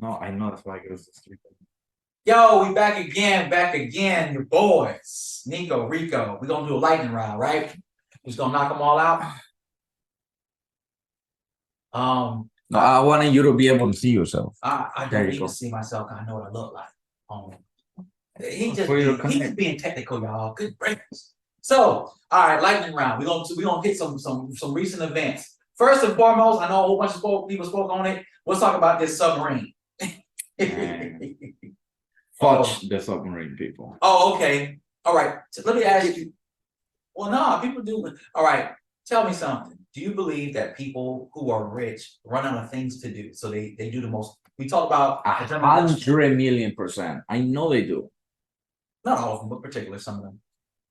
No, I know that's why it goes to street. Yo, we back again, your boys. Nico, Rico. We're gonna do a lightning round, right? We're just gonna knock them all out. No, I wanted you to be able to see yourself. I There don't you need go. to see myself. I know what I look like. He just For your he just being technical, y'all. Good breakfast. So, all right, lightning round. We're gonna hit some recent events. First and foremost, I know a whole bunch of people spoke on it. Let's talk about this submarine. Fudge the submarine people. Oh, okay. All right. So let me ask you. Well, no, people do. All right. Tell me something. Do you believe that people who are rich run out of things to do? So they do the most. We talk about 100,000,000%. I know they do. Not all of them, but particularly some of them.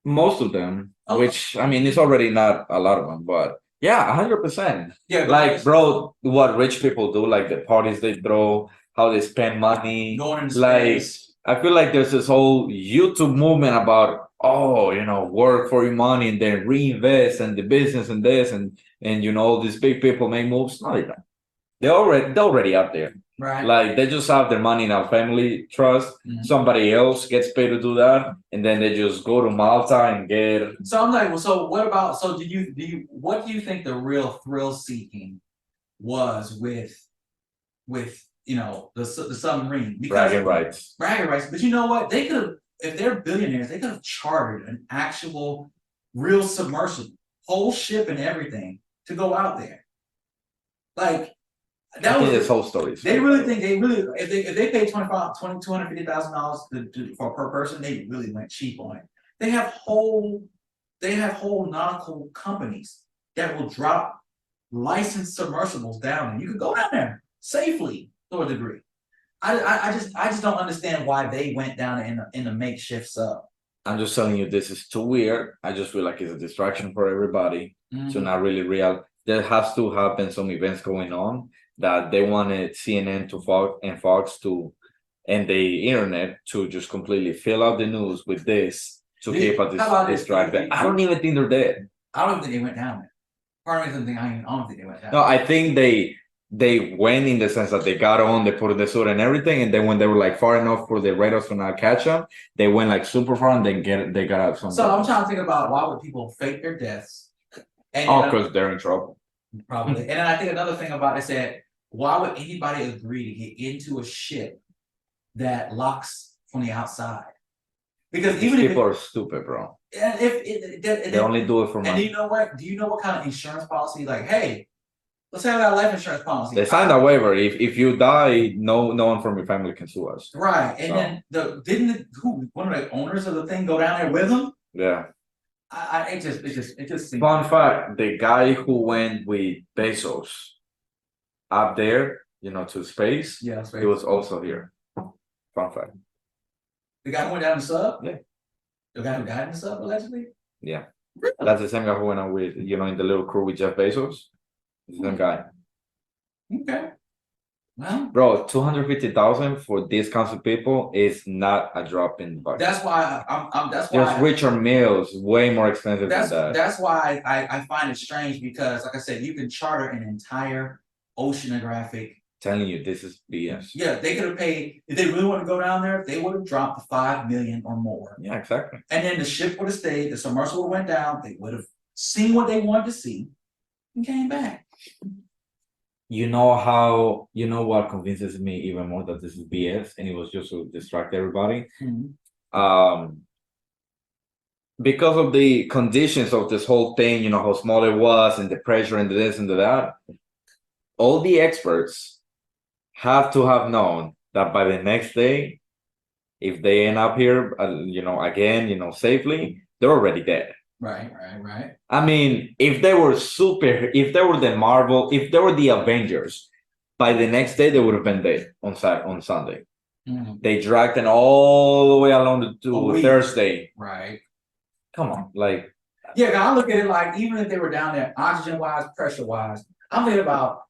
Most of them, Okay. which I mean, it's already not a lot of them, but yeah, 100%. Yeah, Like, bro, what rich people do, like the parties they throw, how they spend money. Going into Like, space. I feel like there's this whole YouTube movement about, oh, work for your money and then reinvest and the business and this and these big people make moves. No, they don't. They're already out there. Right. Like they just have their money in a family trust. Somebody else gets paid to do that, and then they just go to Malta and get. So I'm like, well, so what about? So what do you think the real thrill seeking was with the submarine? Because Bragging rights. bragging rights. But you know what? They could have, if they're billionaires, they could have chartered an actual real submersible, whole ship and everything to go out there. Like that was this whole story. They really think if they paid $250,000 for per person, they really went cheap on it. They have whole nautical companies that will drop licensed submersibles down, and you could go down there safely to a degree. I just don't understand why they went down in a makeshift sub. I'm just telling you, this is too weird. I just feel like it's a distraction for everybody. So not really real. There has to have been some events going on that they wanted CNN to Fox to and the internet to just completely fill out the news with this to keep us distracted. I don't even think they're dead. I don't think they went down there. Part of me doesn't I don't think they went down. No, I think they went in the sense that they got on, they put on the suit and everything, and then when they were like far enough for the radars to not catch them, they went like super far and then they got out. So I'm trying to think about why would people fake their deaths? Because they're in trouble. Probably. And then I think another thing about it said, why would anybody agree to get into a ship that locks from the outside? Because even people are stupid, bro. And they only do it for money. And you know what? Do you know what kind of insurance policy? Like, hey, let's have that life insurance policy. They signed a waiver. If you die, no one from your family can sue us. Right. And then one of the owners of the thing go down there with them? Yeah. It just seems. Fun fact: the guy who went with Bezos up there, to space, yeah, he was also here. Fun fact. The guy who went down the sub? Yeah. The guy who died in the sub, allegedly? Yeah. Really? That's the same guy who went on with, in the little crew with Jeff Bezos. The same guy. Okay. Well, bro, 250,000 for these kinds of people is not a drop in the bucket. That's why There's Richard Mills, way more expensive than that. That's why I find it strange because, like I said, you can charter an entire oceanographic. Telling you, this is BS. Yeah, they could have paid if they really want to go down there. They would have dropped the $5 million or more. Yeah, exactly. And then the ship would have stayed. The submersible went down. They would have seen what they wanted to see and came back. You know what convinces me even more that this is BS and it was just to distract everybody. Because of the conditions of this whole thing, how small it was and the pressure and the this and the that, all the experts have to have known that by the next day, if they end up here, again, safely, they're already dead. Right. I mean, if they were the Marvel, if they were the Avengers, by the next day they would have been dead on Sunday. They dragged them all the way along to Thursday. Right. Come on, like. Yeah, I look at it like even if they were down there, oxygen wise, pressure wise, I'm thinking about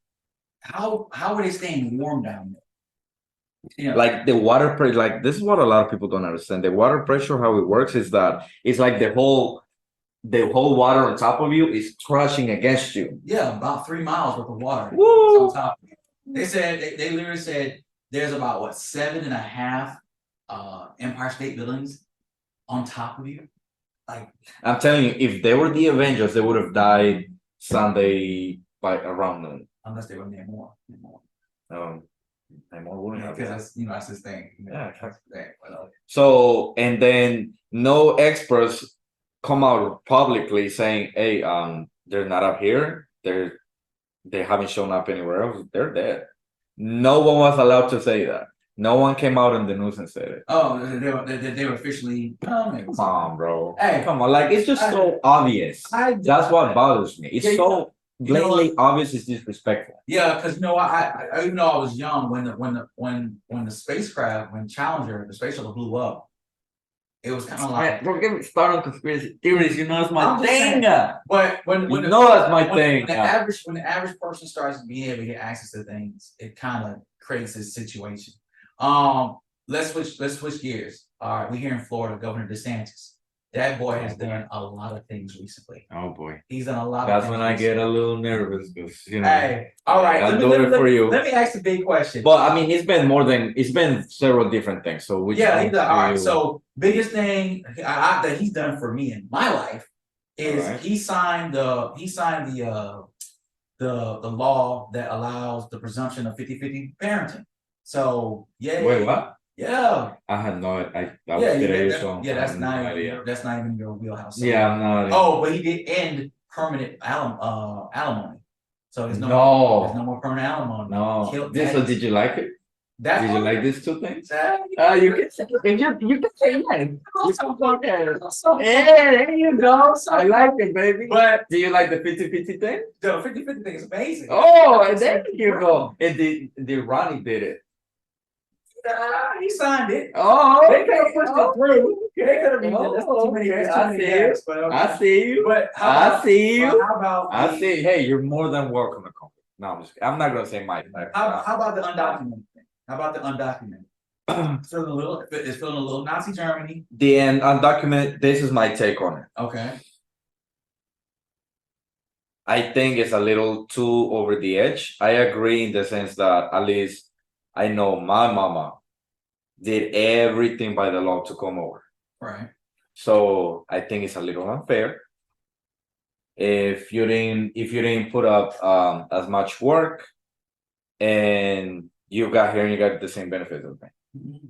how are they staying warm down there? Like the water pressure, like this is what a lot of people don't understand. The water pressure, how it works is that it's like the whole water on top of you is crushing against you. Yeah, about 3 miles worth of water on top of you. They said they literally said there's about what 7.5 Empire State Buildings on top of you. Like I'm telling you, if they were the Avengers, they would have died Sunday by around noon. unless they were near more. And more wouldn't have Because died. that's that's his thing. Yeah, that's his thing. So, and then no experts come out publicly saying, "Hey, they're not up here. They haven't shown up anywhere else. They're dead." No one was allowed to say that. No one came out in the news and said it. Oh, they were officially. Come on, bro. Hey, come on. Like it's just so obvious. That's what bothers me. It's so blatantly obvious. It's disrespectful. Yeah, because I even though I was young when the spacecraft, when Challenger, the space shuttle blew up, it was kind of like. Don't get me started on conspiracy theories. You know it's my I'm just thing. saying, But when You know that's my thing. When the average person starts being able to get access to things, it kind of creates this situation. Let's switch gears. All right, we're here in Florida, Governor DeSantis. That boy has done a lot of things recently. Oh boy. He's done a lot That's of things. when I get a little nervous because you know. Hey, all right. I'll do it for you. Let me ask the big question. But I mean, it's been several different things. So which yeah, he's done, all right. So biggest thing that he's done for me in my life is he signed the law that allows the presumption of 50-50 parenting. So yeah. Wait, what? Yeah. I had no idea. That's not even your wheelhouse. So, yeah, I'm not. Oh, but he did end permanent alimony. So there's no more permanent alimony. No. So did you like it? Did you like these two things? You can say you can say yes. Hey, there you go. I like it, baby. But do you like the 50-50 thing? The 50-50 thing is amazing. Oh, and there you go. And the Ronnie did it. He signed it. Oh, they could have pushed it through. They could have been too many. I see you. But I see you. How about I see? Hey, you're more than welcome to come. No, I'm not gonna say my. How about the undocumented thing? How about the undocumented? It's feeling a little Nazi Germany. The undocumented. This is my take on it. Okay. I think it's a little too over the edge. I agree in the sense that at least I know my mama did everything by the law to come over. Right. So I think it's a little unfair. If you didn't put up as much work and you got here and you got the same benefits as me. Mm-hmm.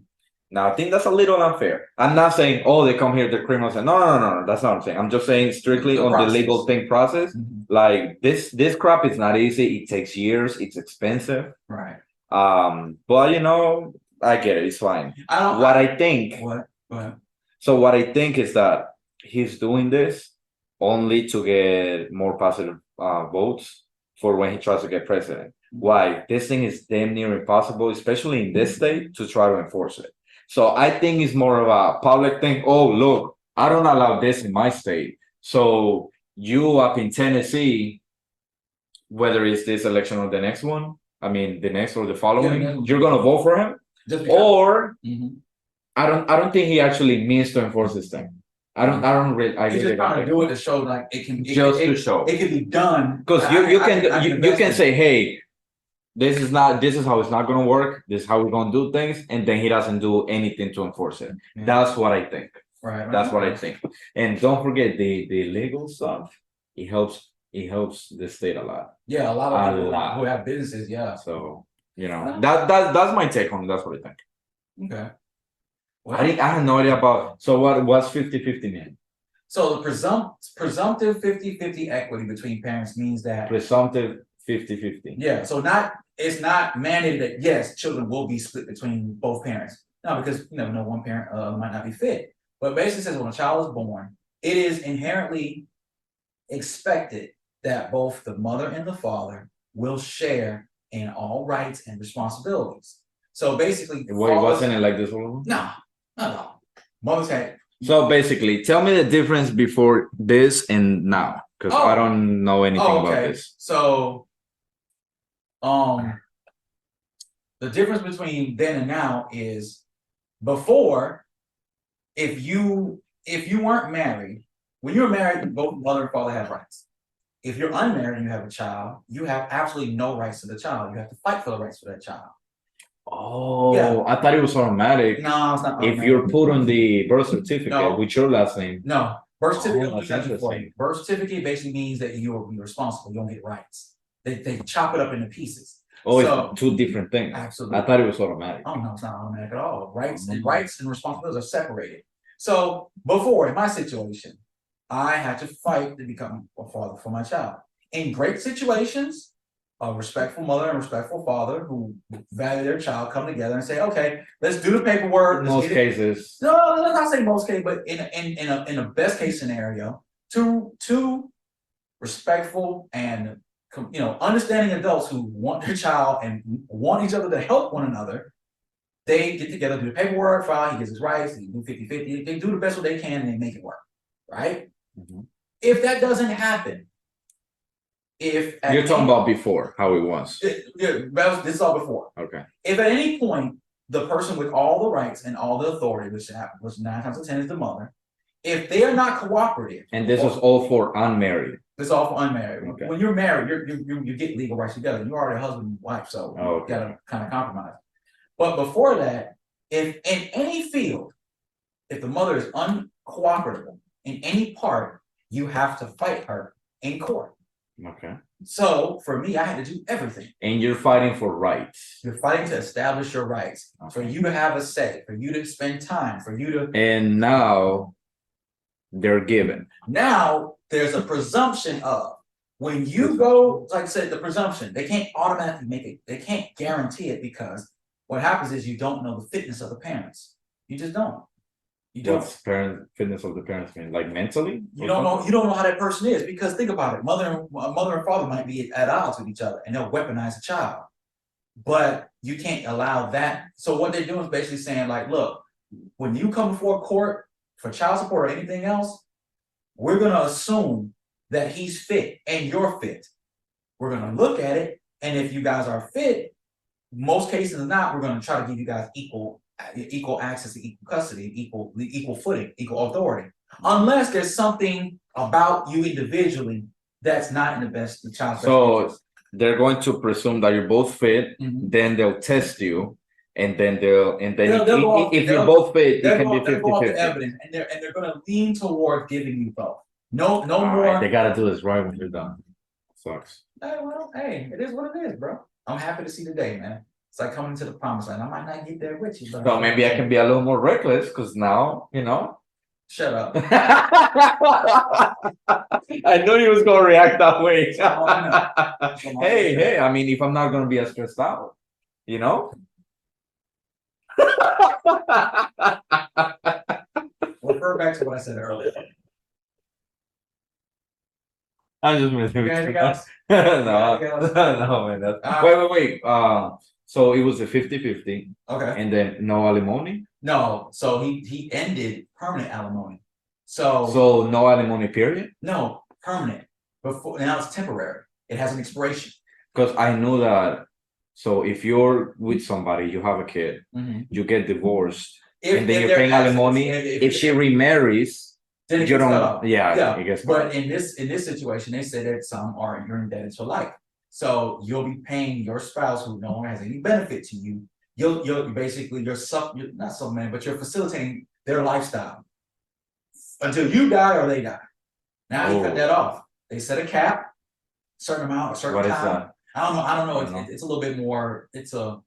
Now I think that's a little unfair. I'm not saying they come here, they're criminals, and no, that's not what I'm saying. I'm just saying strictly on the legal thing process. Mm-hmm. Like this crap is not easy, it takes years, it's expensive. Right. But I get it, it's fine. What I think is that he's doing this only to get more positive votes for when he tries to get president. Why? This thing is damn near impossible, especially in this state, to try to enforce it. So I think it's more of a public thing. Oh, look, I don't allow this in my state. So you up in Tennessee, whether it's this election or the next one, I mean the next or the following, you're gonna vote for him? Or I don't think he actually means to enforce this thing. I don't really. He's just trying to do it to show like it can to show it can be done. Because you can say, hey, this is how it's not gonna work. This is how we're gonna do things, and then he doesn't do anything to enforce it. Yeah. That's what I think. Right. That's what I think. And don't forget the legal stuff. It helps the state a lot. Yeah, a lot of people who have businesses. Yeah. So that's my take on it. That's what I think. Okay. Well, I had no idea about. So what's 50-50 mean? So the presumptive 50-50 equity between parents means that presumptive 50-50. Yeah. So it's not mandated that yes, children will be split between both parents. No, because no one parent might not be fit. But basically says when a child is born, it is inherently expected that both the mother and the father will share in all rights and responsibilities. So basically, wasn't it like this one? No, not at all. Mothers had. So basically, tell me the difference before this and now, because I don't know anything about this. So, the difference between then and now is before, if you weren't married, when you were married, both mother and father have rights. If you're unmarried and you have a child, you have absolutely no rights to the child. You have to fight for the rights for that child. Oh, Yeah. I thought it was automatic. No, it's not. If you're put on the birth certificate No. with your last name. No, birth Oh, certificate don't do that's nothing for you. interesting. Birth certificate basically means that you're responsible, you don't get rights. They chop it up into pieces. Oh, So- it's two different things. Absolutely. I thought it was automatic. Oh, no, it's not automatic at all. Rights and Oh. rights and responsibilities are separated. So before, in my situation, I had to fight to become a father for my child. In great situations, a respectful mother and respectful father who value their child come together and say, okay, let's do the paperwork. In let's most get it- cases. No, let's not say most cases, but in a best case scenario, two respectful and understanding adults who want their child and want each other to help one another, they get together, do the paperwork, file, he gets his rights, they do 50-50, they do the best what they can and they make it work, right? Mhm. If that doesn't happen, if You're talking about before, how it was. this is all before. Okay. If at any point the person with all the rights and all the authority, which 9 times out of 10 is the mother, if they are not cooperative, And this is all for unmarried. this is all for unmarried. Okay. When you're married, you get legal rights together. You're already a husband and wife, so Oh, you okay. gotta kind of compromise. But before that, if in any field, if the mother is uncooperative in any part, you have to fight her in court. Okay. So for me, I had to do everything. And you're fighting for rights. You're fighting to establish your rights, for you to have a say, for you to spend time, for you to. And now they're given. Now there's a presumption of when you go, like I said, the presumption, they can't automatically make it, they can't guarantee it because what happens is you don't know the fitness of the parents. You just don't. You don't. What's fitness of the parents mean? Like mentally? You don't know how that person is because think about it. Mother and father might be at odds with each other and they'll weaponize a child. But you can't allow that. So what they're doing is basically saying, like, look, when you come before court for child support or anything else, we're gonna assume that he's fit and you're fit. We're gonna look at it, and if you guys are fit, most cases not, we're gonna try to give you guys equal access to equal custody, equal footing, equal authority. Unless there's something about you individually that's not in the best the child's best interest. They're going to presume that you're both fit, then they'll test you, and then if you're both fit, it can be 50-50. Evidence, and they're gonna lean toward giving you both. No more. Right, they gotta do this right when you're done. Sucks. Hey, it is what it is, bro. I'm happy to see the day, man. It's like coming to the promised land. I might not get there with you, but So maybe I can be a little more reckless because now, Shut up. I knew he was gonna react that way. Oh, Hey, I mean, if I'm not gonna be as stressed out, Refer back to what I said earlier. I'm just messing with Anything you. else? No, Anything else? no, man. Wait. So it was a 50-50, Okay. and then no alimony. No, so he ended permanent alimony. So no alimony period. no, permanent. Before now it's temporary. It has an expiration. Because I know that. So if you're with somebody, you have a kid, you get divorced, and then you're paying alimony. If she remarries, then it you gets cut don't. off. Yeah, it gets cut But off. in this situation, they say that some are you're indebted for life. So you'll be paying your spouse who no longer has any benefit to you. You're basically you're not supplementing, but you're facilitating their lifestyle until you die or they die. Now you cut that off. They set a cap, certain amount, a certain What is time. that? I don't know. I don't know. It's a little bit more. It's a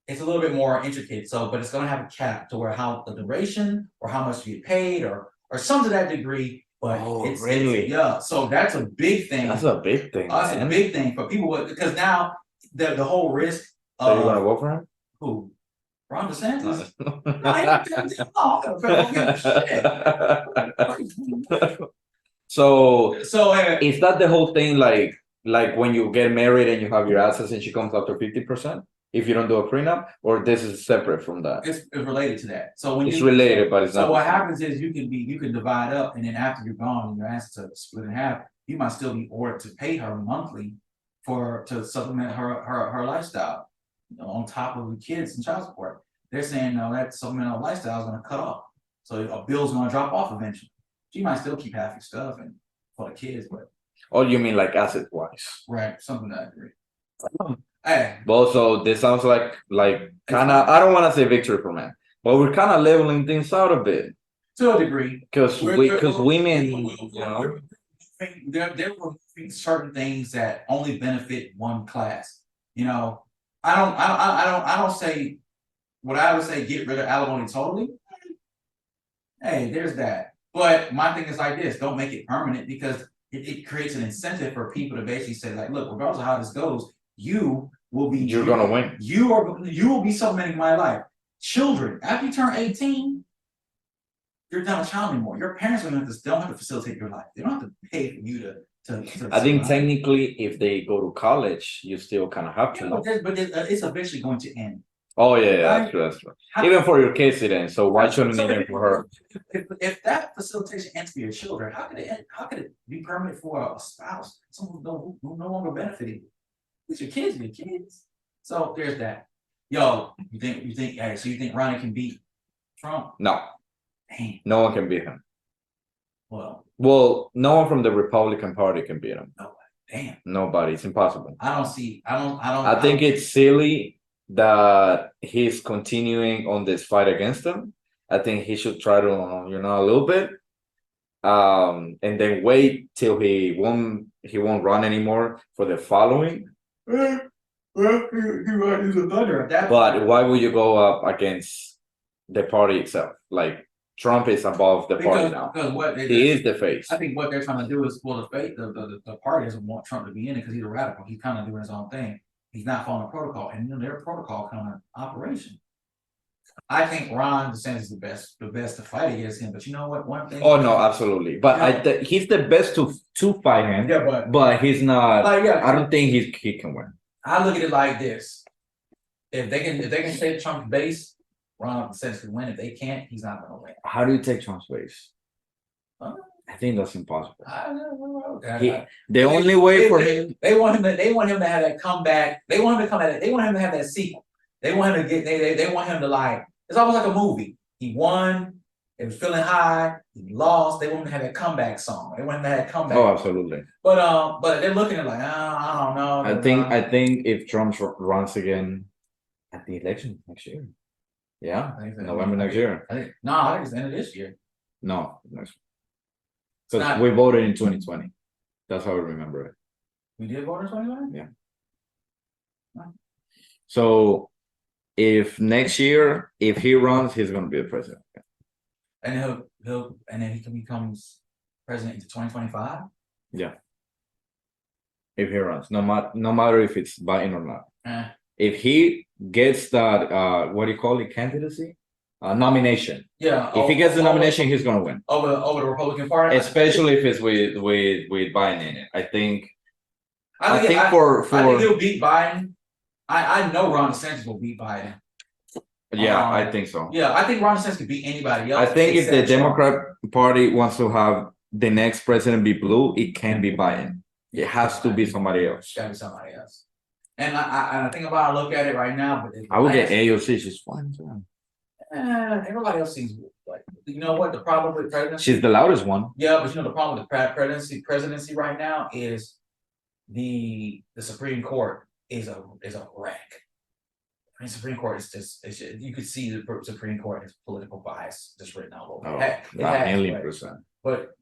little bit more intricate. So, but it's going to have a cap to where how the duration or how much you get paid or some to that degree. But it's really? Yeah. So that's a big thing. That's a big thing. That's a big thing for people because now the whole risk. So you want to vote for him? Who? Ron DeSantis? So So is that the whole thing? Like when you get married and you have your assets and she comes after 50%? If you don't do a prenup, or this is separate from that? it's related to that. So when it's related, but it's not. So what happens is you can divide up, and then after you're gone and your assets are split in half, you might still be ordered to pay her monthly to supplement her lifestyle, on top of the kids and child support. They're saying no, that supplemental lifestyle is going to cut off, so a bill's going to drop off eventually. She might still keep half your stuff and for the kids, but Oh, you mean like asset wise? right, something to that degree. Hey, But also, this sounds like kind of. I don't want to say victory for men, but we're kind of leveling things out a bit to a degree. because women, They're removing certain things that only benefit one class. I don't say what I would say get rid of alimony totally. Hey, there's that. But my thing is like this: don't make it permanent because it creates an incentive for people to basically say, like, look, regardless of how this goes, you will be you're gonna win. You will be supplementing my life. Children, after you turn 18, you're not a child anymore. Your parents don't have to facilitate your life. They don't have to pay for you to I think technically, if they go to college, you still kind of have to. But it's eventually going to end. Oh yeah, that's true. That's true. Even for your kids, it ends. So why shouldn't it end for her? If that facilitation ends for your children, how could it end? How could it be permanent for a spouse? Someone who no longer benefiting? It's your kids, your kids. So there's that. Yo, you think? Hey, so you think Ronnie can beat Trump? No. Dang. No one can beat him. Well, no one from the Republican Party can beat him. No, damn. Nobody. It's impossible. I think it's silly that he's continuing on this fight against him. I think he should try to, a little bit, and then wait till he won't run anymore for the following. Well, he's a thunder. But why would you go up against the party itself? Like Trump is above the party now. He is the face. I think what they're trying to do is, well, the party doesn't want Trump to be in it because he's a radical. He's kind of doing his own thing. He's not following protocol, and their protocol kind of operation. I think Ron DeSantis is the best to fight against him. But you know what? One thing. Oh no, absolutely. But he's the best to fight him. Yeah, but he's not. I don't think he can win. I look at it like this: if they can take Trump's base, Ron DeSantis can win. If they can't, he's not going to win. How do you take Trump's base? I think that's impossible. The only way for him, they want him to have that comeback. They want him to come at it. They want him to have that sequel. They want him to get. They want him to like. It's almost like a movie. He won. It was feeling high. He lost. They want him to have that comeback song. They want him to have that comeback. Oh, absolutely. But they're looking at it like, I don't know. I think if Trump runs again at the election next year, November next year. I think it's the end of this year. No, next. Because we voted in 2020. That's how I remember it. We did vote in 2020? Yeah. So if next year, if he runs, he's gonna be the president. And then he becomes president into 2025? Yeah. If he runs, no matter if it's Biden or not. If he gets that what do you call it, candidacy? Nomination. Yeah. If he gets the nomination, he's gonna win. Over the Republican Party, especially if it's with Biden in it. I think he'll beat Biden. I know Ron DeSantis will beat Biden. Yeah, I think so. Yeah, I think Ron DeSantis could beat anybody else. I think if the Democrat Party wants to have the next president be blue, it can be Biden. It has to be somebody else. It's gotta be somebody else. And I think about I look at it right now, but I would get AOC. She's fine. Everybody else seems like, you know what the problem with presidency? She's the loudest one. Yeah, but you know the problem with the presidency right now is the Supreme Court is a wreck. I mean, Supreme Court is just you could see the Supreme Court is political bias just written all over. $1,000,000%. But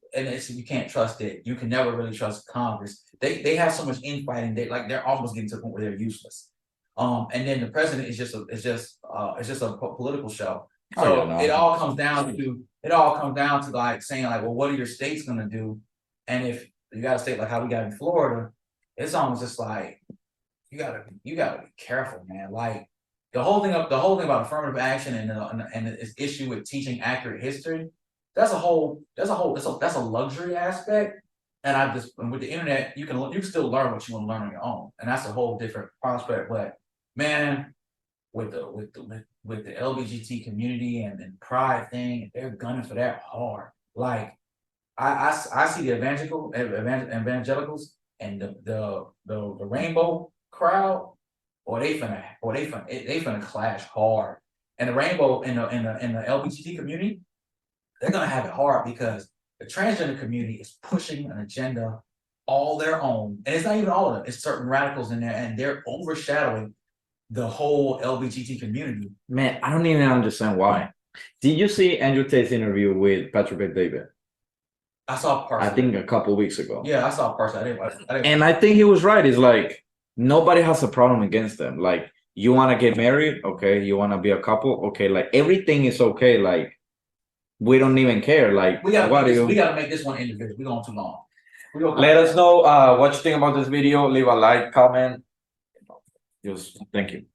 you can't trust it. You can never really trust Congress. They have so much infighting. They're almost getting to the point where they're useless. And then the president is just a political show. So it all comes down to like saying like, well, what are your states gonna do? And if you got a state like how we got in Florida, it's almost just like you gotta be careful, man. Like the whole thing about affirmative action and this issue with teaching accurate history, that's a luxury aspect. And with the internet, you can still learn what you want to learn on your own, and that's a whole different prospect. But man, with the LGBT community and pride thing, they're gunning for that hard. Like I see the evangelicals and the rainbow crowd, or they finna clash hard. And the rainbow in the LGBT community, they're gonna have it hard because the transgender community is pushing an agenda all their own, and it's not even all of them, it's certain radicals in there, and they're overshadowing the whole LBGT community. Man, I don't even understand why. Did you see Andrew Tate's interview with Patrick David? I saw parts. I think a couple weeks ago. Yeah, I saw parts. I didn't. And I think he was right. It's like nobody has a problem against them. Like you want to get married, okay. You want to be a couple, okay. Like everything is okay. Like we don't even care. Like we gotta make this one individual. We're going too long. Let us know what you think about this video. Leave a like, comment. Just thank you.